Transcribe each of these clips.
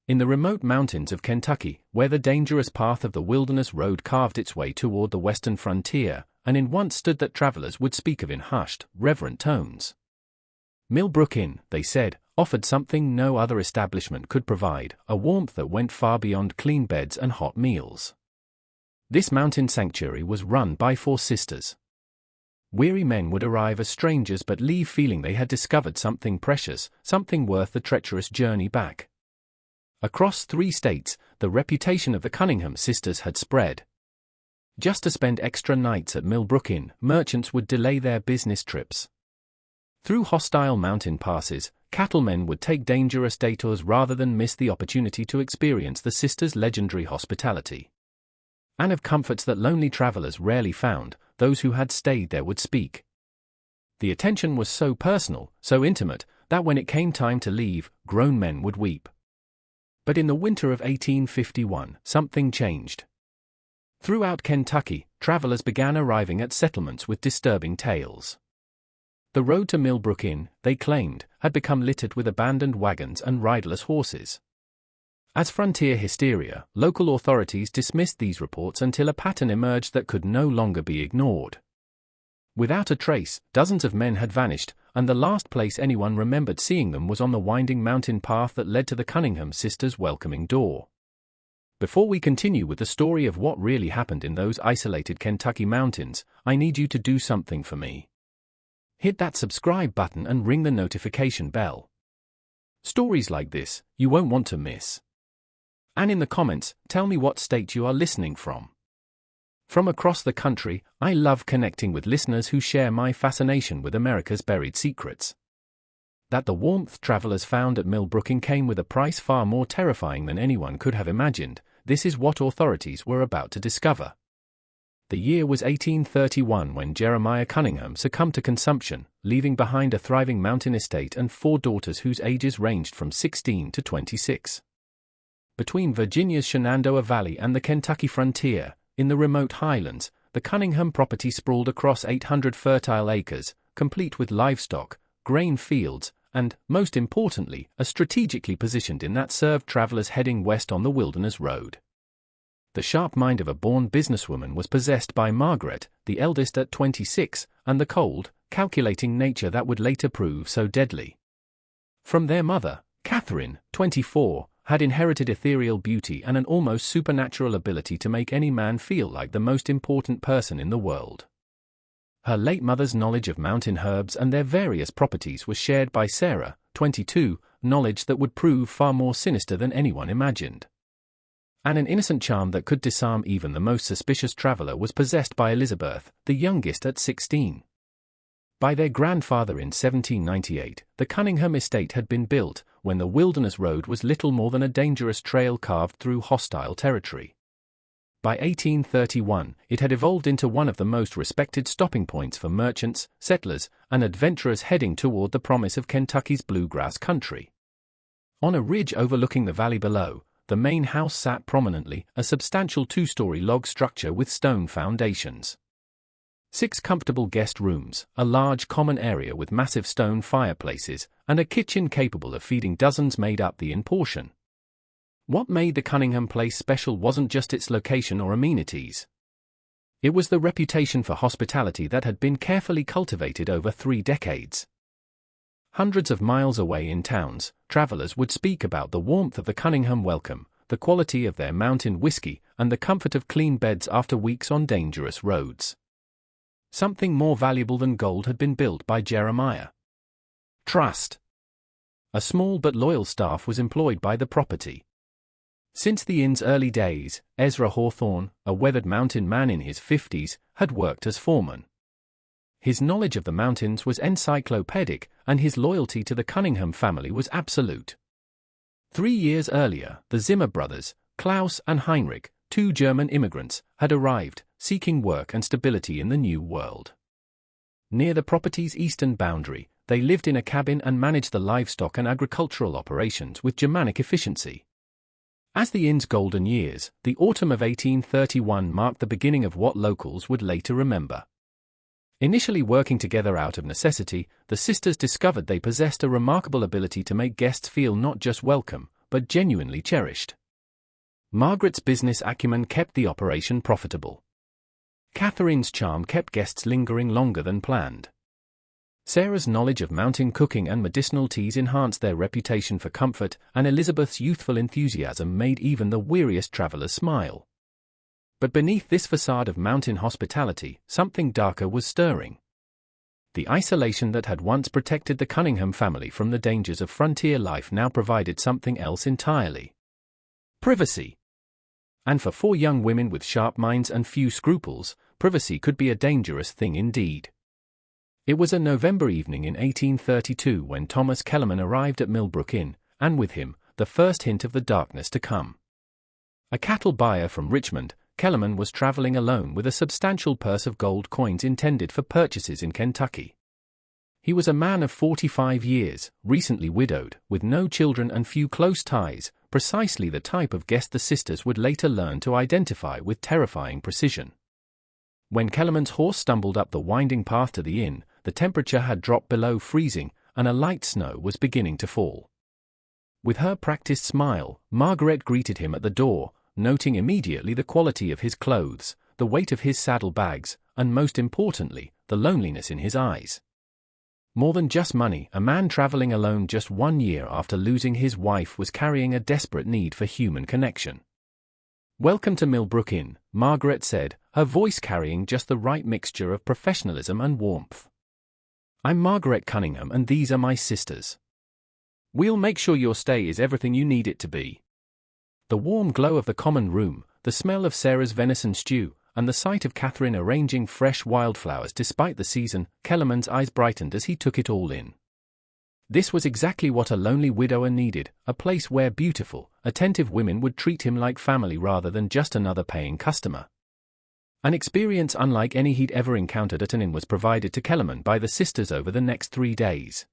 In the remote mountains of Kentucky, where the dangerous path of the wilderness road carved its way toward the western frontier, an inn once stood that travelers would speak of in hushed, reverent tones. Millbrook Inn, they said, offered something no other establishment could provide, a warmth that went far beyond clean beds and hot meals. This mountain sanctuary was run by 4 sisters. Weary men would arrive as strangers but leave feeling they had discovered something precious, something worth the treacherous journey back. Across 3 states, the reputation of the Cunningham Sisters had spread. Just to spend extra nights at Millbrook Inn, merchants would delay their business trips. Through hostile mountain passes, cattlemen would take dangerous detours rather than miss the opportunity to experience the sisters' legendary hospitality. And of comforts that lonely travelers rarely found, those who had stayed there would speak. The attention was so personal, so intimate, that when it came time to leave, grown men would weep. But in the winter of 1851, something changed. Throughout Kentucky, travelers began arriving at settlements with disturbing tales. The road to Millbrook Inn, they claimed, had become littered with abandoned wagons and riderless horses. As frontier hysteria, local authorities dismissed these reports until a pattern emerged that could no longer be ignored. Without a trace, dozens of men had vanished, and the last place anyone remembered seeing them was on the winding mountain path that led to the Cunningham sisters' welcoming door. Before we continue with the story of what really happened in those isolated Kentucky mountains, I need you to do something for me. Hit that subscribe button and ring the notification bell. Stories like this, you won't want to miss. And in the comments, tell me what state you are listening from. From across the country, I love connecting with listeners who share my fascination with America's buried secrets. That the warmth travelers found at Millbrook Inn came with a price far more terrifying than anyone could have imagined, this is what authorities were about to discover. The year was 1831 when Jeremiah Cunningham succumbed to consumption, leaving behind a thriving mountain estate and 4 daughters whose ages ranged from 16 to 26. Between Virginia's Shenandoah Valley and the Kentucky frontier, in the remote highlands, the Cunningham property sprawled across 800 fertile acres, complete with livestock, grain fields, and, most importantly, a strategically positioned inn that served travelers heading west on the wilderness road. The sharp mind of a born businesswoman was possessed by Margaret, the eldest at 26, and the cold, calculating nature that would later prove so deadly. From their mother, Catherine, 24, had inherited ethereal beauty and an almost supernatural ability to make any man feel like the most important person in the world. Her late mother's knowledge of mountain herbs and their various properties was shared by Sarah, 22, knowledge that would prove far more sinister than anyone imagined. And an innocent charm that could disarm even the most suspicious traveler was possessed by Elizabeth, the youngest at 16. By their grandfather in 1798, the Cunningham estate had been built, when the wilderness road was little more than a dangerous trail carved through hostile territory. By 1831, it had evolved into one of the most respected stopping points for merchants, settlers, and adventurers heading toward the promise of Kentucky's bluegrass country. On a ridge overlooking the valley below, the main house sat prominently, a substantial 2-story log structure with stone foundations. 6 comfortable guest rooms, a large common area with massive stone fireplaces, and a kitchen capable of feeding dozens made up the inn portion. What made the Cunningham place special wasn't just its location or amenities. It was the reputation for hospitality that had been carefully cultivated over 3 decades. Hundreds of miles away in towns, travelers would speak about the warmth of the Cunningham welcome, the quality of their mountain whiskey, and the comfort of clean beds after weeks on dangerous roads. Something more valuable than gold had been built by Jeremiah. Trust. A small but loyal staff was employed by the property. Since the inn's early days, Ezra Hawthorne, a weathered mountain man in his 50s, had worked as foreman. His knowledge of the mountains was encyclopedic, and his loyalty to the Cunningham family was absolute. 3 years earlier, the Zimmer brothers, Klaus and Heinrich, 2 German immigrants, had arrived, seeking work and stability in the New World. Near the property's eastern boundary, they lived in a cabin and managed the livestock and agricultural operations with Germanic efficiency. As the inn's golden years, the autumn of 1831 marked the beginning of what locals would later remember. Initially working together out of necessity, the sisters discovered they possessed a remarkable ability to make guests feel not just welcome, but genuinely cherished. Margaret's business acumen kept the operation profitable. Catherine's charm kept guests lingering longer than planned. Sarah's knowledge of mountain cooking and medicinal teas enhanced their reputation for comfort, and Elizabeth's youthful enthusiasm made even the weariest travelers smile. But beneath this facade of mountain hospitality, something darker was stirring. The isolation that had once protected the Cunningham family from the dangers of frontier life now provided something else entirely: privacy. And for 4 young women with sharp minds and few scruples, privacy could be a dangerous thing indeed. It was a November evening in 1832 when Thomas Kellerman arrived at Millbrook Inn, and with him, the first hint of the darkness to come. A cattle buyer from Richmond, Kellerman was traveling alone with a substantial purse of gold coins intended for purchases in Kentucky. He was a man of 45 years, recently widowed, with no children and few close ties, precisely the type of guest the sisters would later learn to identify with terrifying precision. When Kellerman's horse stumbled up the winding path to the inn, the temperature had dropped below freezing, and a light snow was beginning to fall. With her practiced smile, Margaret greeted him at the door, noting immediately the quality of his clothes, the weight of his saddlebags, and most importantly, the loneliness in his eyes. More than just money, a man traveling alone just 1 year after losing his wife was carrying a desperate need for human connection. "Welcome to Millbrook Inn," Margaret said, her voice carrying just the right mixture of professionalism and warmth. "I'm Margaret Cunningham and these are my sisters. We'll make sure your stay is everything you need it to be." The warm glow of the common room, the smell of Sarah's venison stew, and the sight of Catherine arranging fresh wildflowers despite the season, Kellerman's eyes brightened as he took it all in. This was exactly what a lonely widower needed, a place where beautiful, attentive women would treat him like family rather than just another paying customer. An experience unlike any he'd ever encountered at an inn was provided to Kellerman by the sisters over the next 3 days.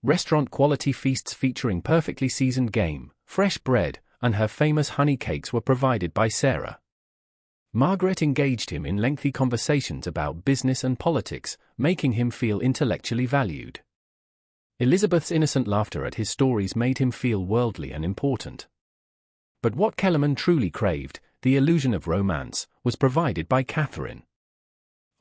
Restaurant-quality feasts featuring perfectly seasoned game, fresh bread, and her famous honey cakes were provided by Sarah. Margaret engaged him in lengthy conversations about business and politics, making him feel intellectually valued. Elizabeth's innocent laughter at his stories made him feel worldly and important. But what Kellerman truly craved, the illusion of romance, was provided by Catherine.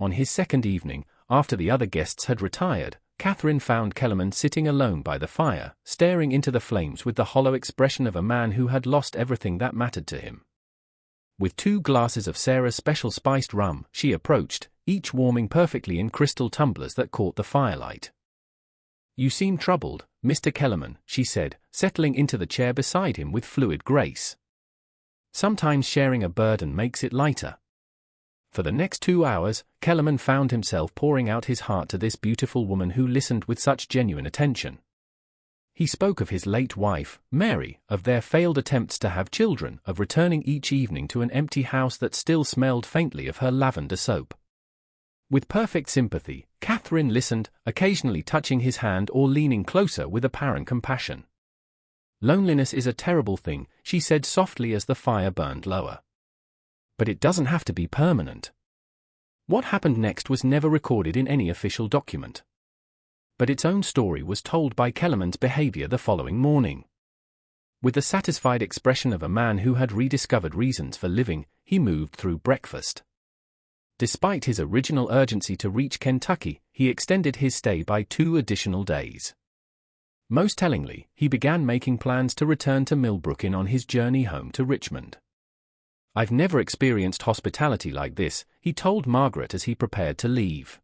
On his second evening, after the other guests had retired, Catherine found Kellerman sitting alone by the fire, staring into the flames with the hollow expression of a man who had lost everything that mattered to him. With 2 glasses of Sarah's special spiced rum, she approached, each warming perfectly in crystal tumblers that caught the firelight. "You seem troubled, Mr. Kellerman," she said, settling into the chair beside him with fluid grace. "Sometimes sharing a burden makes it lighter." For the next 2 hours, Kellerman found himself pouring out his heart to this beautiful woman who listened with such genuine attention. He spoke of his late wife, Mary, of their failed attempts to have children, of returning each evening to an empty house that still smelled faintly of her lavender soap. With perfect sympathy, Catherine listened, occasionally touching his hand or leaning closer with apparent compassion. "Loneliness is a terrible thing," she said softly as the fire burned lower. "But it doesn't have to be permanent." What happened next was never recorded in any official document. But its own story was told by Kellerman's behavior the following morning. With the satisfied expression of a man who had rediscovered reasons for living, he moved through breakfast. Despite his original urgency to reach Kentucky, he extended his stay by 2 additional days. Most tellingly, he began making plans to return to Millbrook Inn on his journey home to Richmond. "I've never experienced hospitality like this," he told Margaret as he prepared to leave.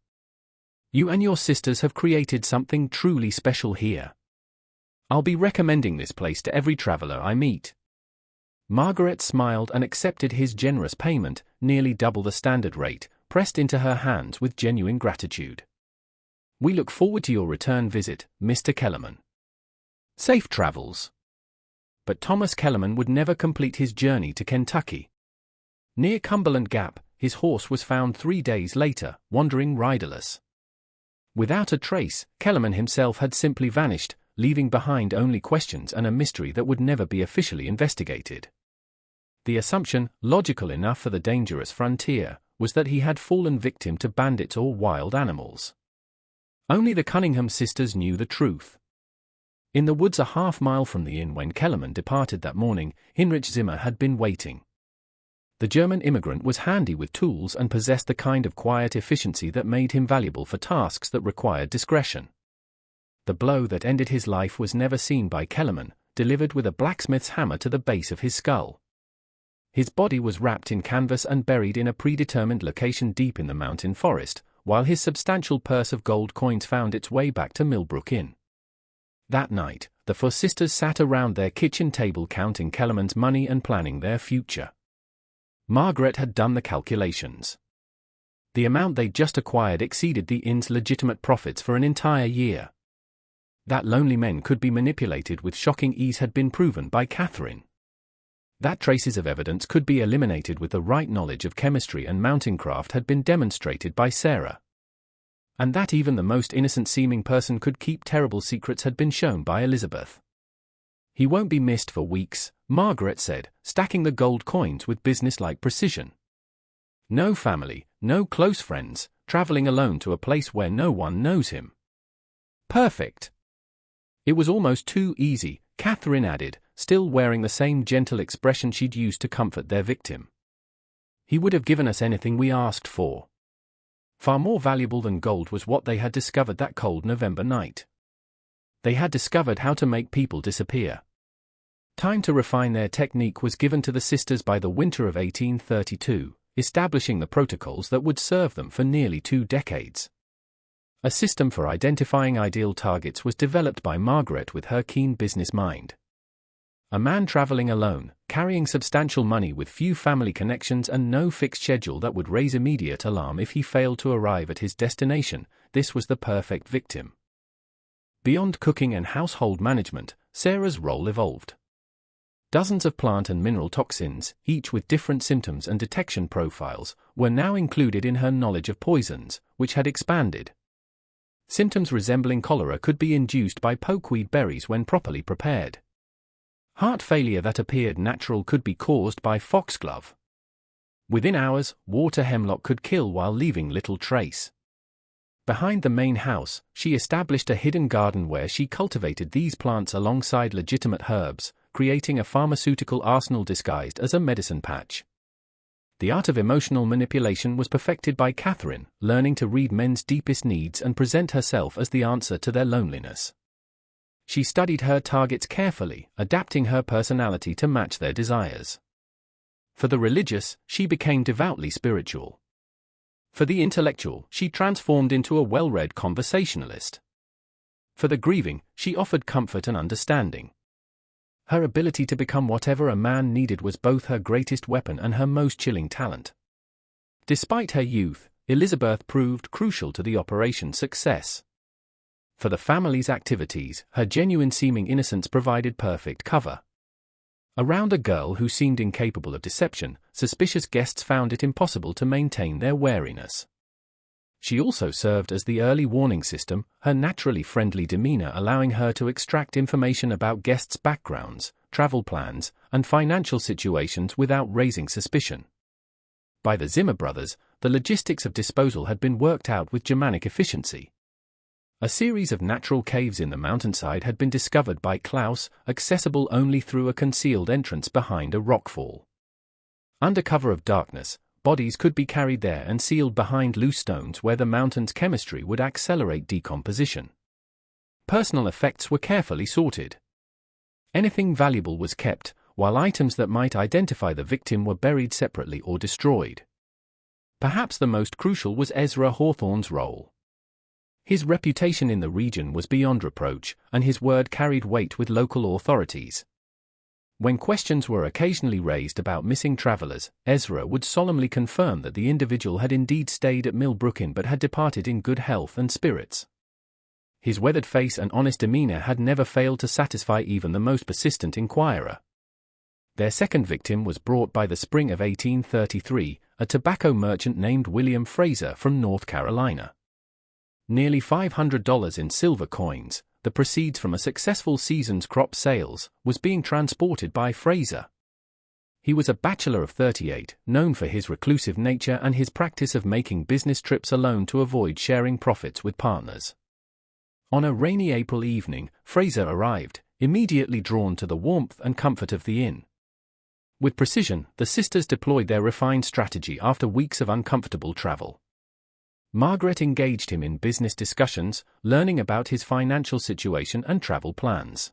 "You and your sisters have created something truly special here. I'll be recommending this place to every traveler I meet." Margaret smiled and accepted his generous payment, nearly double the standard rate, pressed into her hands with genuine gratitude. "We look forward to your return visit, Mr. Kellerman. Safe travels." But Thomas Kellerman would never complete his journey to Kentucky. Near Cumberland Gap, his horse was found 3 days later, wandering riderless. Without a trace, Kellerman himself had simply vanished, leaving behind only questions and a mystery that would never be officially investigated. The assumption, logical enough for the dangerous frontier, was that he had fallen victim to bandits or wild animals. Only the Cunningham sisters knew the truth. In the woods a half-mile from the inn when Kellerman departed that morning, Heinrich Zimmer had been waiting. The German immigrant was handy with tools and possessed the kind of quiet efficiency that made him valuable for tasks that required discretion. The blow that ended his life was never seen by Kellerman, delivered with a blacksmith's hammer to the base of his skull. His body was wrapped in canvas and buried in a predetermined location deep in the mountain forest, while his substantial purse of gold coins found its way back to Millbrook Inn. That night, the four sisters sat around their kitchen table counting Kellerman's money and planning their future. Margaret had done the calculations. The amount they'd just acquired exceeded the inn's legitimate profits for an entire year. That lonely men could be manipulated with shocking ease had been proven by Catherine. That traces of evidence could be eliminated with the right knowledge of chemistry and mounting craft had been demonstrated by Sarah. And that even the most innocent-seeming person could keep terrible secrets had been shown by Elizabeth. "He won't be missed for weeks," Margaret said, stacking the gold coins with business-like precision. "No family, no close friends, traveling alone to a place where no one knows him. Perfect." "It was almost too easy," Catherine added, still wearing the same gentle expression she'd used to comfort their victim. "He would have given us anything we asked for." Far more valuable than gold was what they had discovered that cold November night. They had discovered how to make people disappear. Time to refine their technique was given to the sisters by the winter of 1832, establishing the protocols that would serve them for nearly 2 decades. A system for identifying ideal targets was developed by Margaret with her keen business mind. A man traveling alone, carrying substantial money with few family connections and no fixed schedule that would raise immediate alarm if he failed to arrive at his destination, this was the perfect victim. Beyond cooking and household management, Sarah's role evolved. Dozens of plant and mineral toxins, each with different symptoms and detection profiles, were now included in her knowledge of poisons, which had expanded. Symptoms resembling cholera could be induced by pokeweed berries when properly prepared. Heart failure that appeared natural could be caused by foxglove. Within hours, water hemlock could kill while leaving little trace. Behind the main house, she established a hidden garden where she cultivated these plants alongside legitimate herbs, creating a pharmaceutical arsenal disguised as a medicine patch. The art of emotional manipulation was perfected by Catherine, learning to read men's deepest needs and present herself as the answer to their loneliness. She studied her targets carefully, adapting her personality to match their desires. For the religious, she became devoutly spiritual. For the intellectual, she transformed into a well-read conversationalist. For the grieving, she offered comfort and understanding. Her ability to become whatever a man needed was both her greatest weapon and her most chilling talent. Despite her youth, Elizabeth proved crucial to the operation's success. For the family's activities, her genuine-seeming innocence provided perfect cover. Around a girl who seemed incapable of deception, suspicious guests found it impossible to maintain their wariness. She also served as the early warning system, her naturally friendly demeanor allowing her to extract information about guests' backgrounds, travel plans, and financial situations without raising suspicion. By the Zimmer brothers, the logistics of disposal had been worked out with Germanic efficiency. A series of natural caves in the mountainside had been discovered by Klaus, accessible only through a concealed entrance behind a rockfall. Under cover of darkness, bodies could be carried there and sealed behind loose stones where the mountain's chemistry would accelerate decomposition. Personal effects were carefully sorted. Anything valuable was kept, while items that might identify the victim were buried separately or destroyed. Perhaps the most crucial was Ezra Hawthorne's role. His reputation in the region was beyond reproach, and his word carried weight with local authorities. When questions were occasionally raised about missing travelers, Ezra would solemnly confirm that the individual had indeed stayed at Millbrook Inn but had departed in good health and spirits. His weathered face and honest demeanor had never failed to satisfy even the most persistent inquirer. Their second victim was brought by the spring of 1833, a tobacco merchant named William Fraser from North Carolina. Nearly $500 in silver coins, the proceeds from a successful season's crop sales, was being transported by Fraser. He was a bachelor of 38, known for his reclusive nature and his practice of making business trips alone to avoid sharing profits with partners. On a rainy April evening, Fraser arrived, immediately drawn to the warmth and comfort of the inn. With precision, the sisters deployed their refined strategy after weeks of uncomfortable travel. Margaret engaged him in business discussions, learning about his financial situation and travel plans.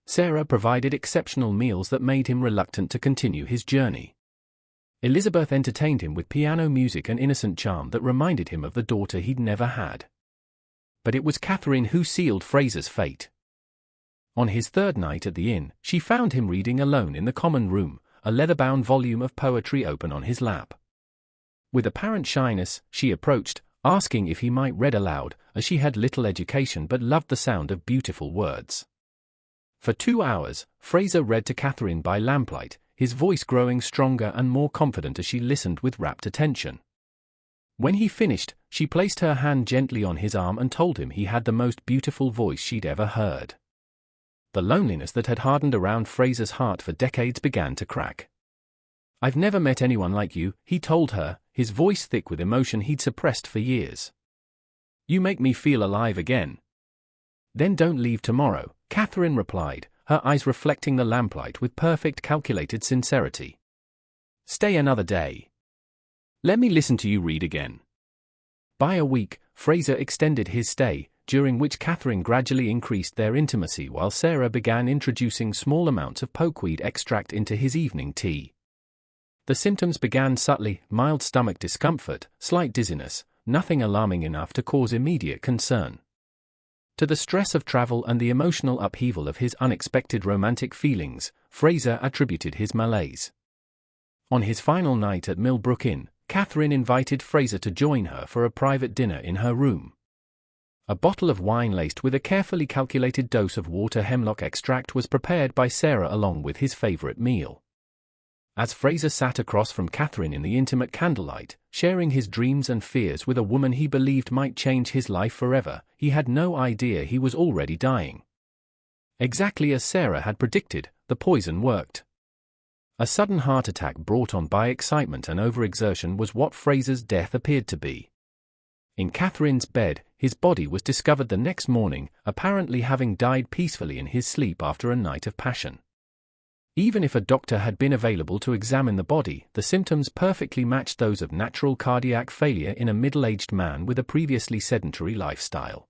Sarah provided exceptional meals that made him reluctant to continue his journey. Elizabeth entertained him with piano music and innocent charm that reminded him of the daughter he'd never had. But it was Catherine who sealed Fraser's fate. On his third night at the inn, she found him reading alone in the common room, a leather-bound volume of poetry open on his lap. With apparent shyness, she approached, asking if he might read aloud, as she had little education but loved the sound of beautiful words. For 2 hours, Fraser read to Catherine by lamplight, his voice growing stronger and more confident as she listened with rapt attention. When he finished, she placed her hand gently on his arm and told him he had the most beautiful voice she'd ever heard. The loneliness that had hardened around Fraser's heart for decades began to crack. "I've never met anyone like you," he told her, his voice thick with emotion he'd suppressed for years. "You make me feel alive again." "Then don't leave tomorrow," Catherine replied, her eyes reflecting the lamplight with perfect calculated sincerity. "Stay another day. Let me listen to you read again." By a week, Fraser extended his stay, during which Catherine gradually increased their intimacy while Sarah began introducing small amounts of pokeweed extract into his evening tea. The symptoms began subtly: mild stomach discomfort, slight dizziness, nothing alarming enough to cause immediate concern. To the stress of travel and the emotional upheaval of his unexpected romantic feelings, Fraser attributed his malaise. On his final night at Millbrook Inn, Catherine invited Fraser to join her for a private dinner in her room. A bottle of wine laced with a carefully calculated dose of water hemlock extract was prepared by Sarah along with his favorite meal. As Fraser sat across from Catherine in the intimate candlelight, sharing his dreams and fears with a woman he believed might change his life forever, he had no idea he was already dying. Exactly as Sarah had predicted, the poison worked. A sudden heart attack brought on by excitement and overexertion was what Fraser's death appeared to be. In Catherine's bed, his body was discovered the next morning, apparently having died peacefully in his sleep after a night of passion. Even if a doctor had been available to examine the body, the symptoms perfectly matched those of natural cardiac failure in a middle-aged man with a previously sedentary lifestyle.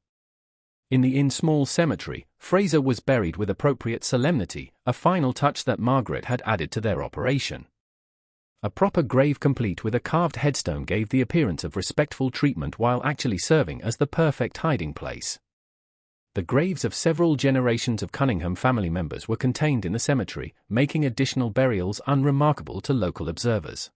In the inn's small cemetery, Fraser was buried with appropriate solemnity, a final touch that Margaret had added to their operation. A proper grave complete with a carved headstone gave the appearance of respectful treatment while actually serving as the perfect hiding place. The graves of several generations of Cunningham family members were contained in the cemetery, making additional burials unremarkable to local observers.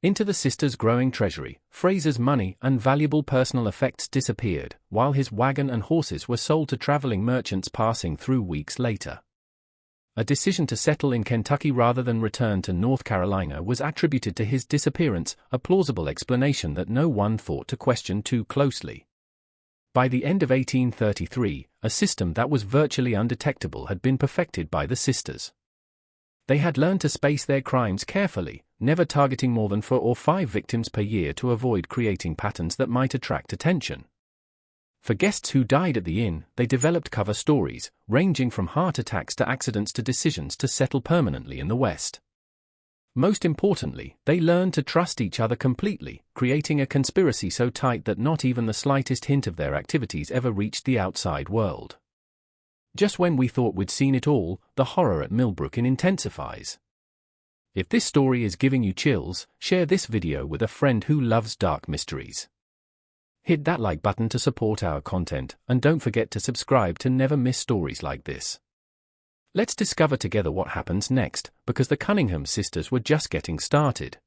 Into the sisters' growing treasury, Fraser's money and valuable personal effects disappeared, while his wagon and horses were sold to traveling merchants passing through weeks later. A decision to settle in Kentucky rather than return to North Carolina was attributed to his disappearance, a plausible explanation that no one thought to question too closely. By the end of 1833, a system that was virtually undetectable had been perfected by the sisters. They had learned to space their crimes carefully, never targeting more than 4 or 5 victims per year to avoid creating patterns that might attract attention. For guests who died at the inn, they developed cover stories, ranging from heart attacks to accidents to decisions to settle permanently in the West. Most importantly, they learned to trust each other completely, creating a conspiracy so tight that not even the slightest hint of their activities ever reached the outside world. Just when we thought we'd seen it all, the horror at Millbrook Inn intensifies. If this story is giving you chills, share this video with a friend who loves dark mysteries. Hit that like button to support our content, and don't forget to subscribe to never miss stories like this. Let's discover together what happens next, because the Cunningham sisters were just getting started.